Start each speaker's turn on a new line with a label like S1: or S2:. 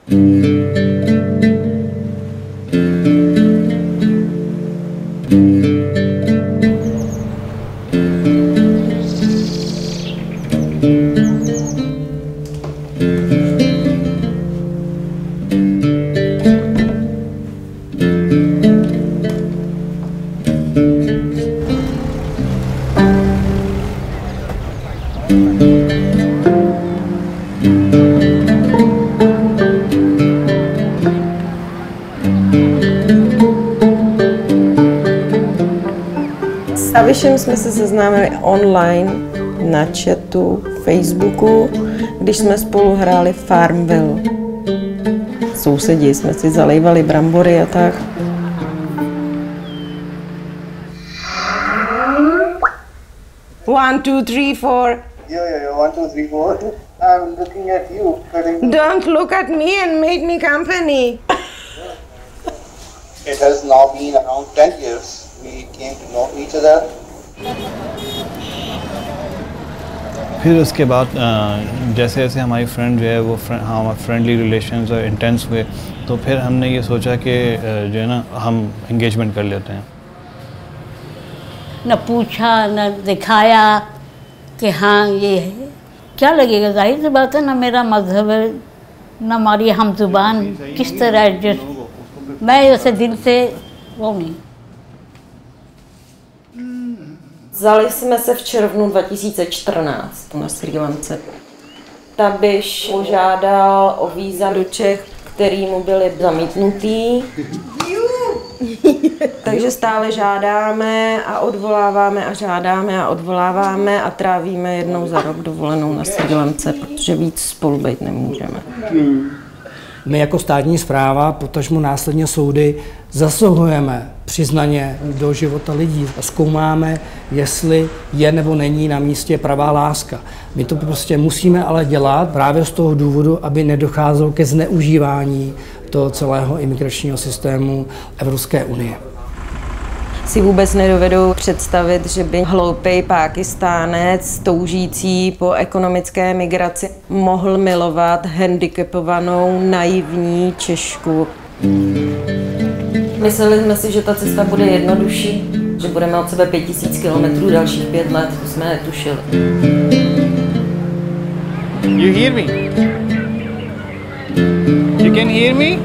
S1: S Avišem jsme se seznámili online na chatu, Facebooku, když jsme spolu hráli Farmville. Sousedi jsme si zalejvali brambory a tak. One, two, three, four.
S2: Yeah, 1, 2, 3, 4. I'm looking at you.
S1: Don't look at me and make me company.
S2: It has now been around 10 years. We came to know each other.
S3: फिर उसके बाद जैसे जैसे हमारी फ्रेंड जो है वो हमारे फ्रेंडली रिलेशंस और इंटेंस हुए, तो फिर हमने ये सोचा कि जो है ना हम एंगेजमेंट कर लेते हैं।
S4: न पूछा न दिखाया कि हाँ ये है, क्या लगेगा, जाहिर सी बात है ना मेरा मजहब है न हमारी हम जुबान, किस तरह एडजस्ट, मैं ऐसे दिल से वो नहीं।
S1: Vzali jsme se v červnu 2014 na Srí Lance. Tabiš požádal o víza do Čech, který mu byly zamítnutý. Takže stále žádáme a odvoláváme a žádáme a odvoláváme a trávíme jednou za rok dovolenou na Srí Lance, protože víc spolu být nemůžeme.
S5: My jako státní správa, potažmo následně soudy, zasahujeme přiznaně do života lidí a zkoumáme, jestli je nebo není na místě pravá láska. My to prostě musíme ale dělat právě z toho důvodu, aby nedocházelo ke zneužívání toho celého imigračního systému Evropské unie.
S1: Si vůbec nedovedou představit, že by hloupý Pákistánec toužící po ekonomické migraci mohl milovat handicapovanou, naivní Češku. Mysleli jsme si, že ta cesta bude jednodušší, že budeme od sebe 5000 kilometrů dalších 5 let, to jsme netušili.
S3: You hear me? You can hear me?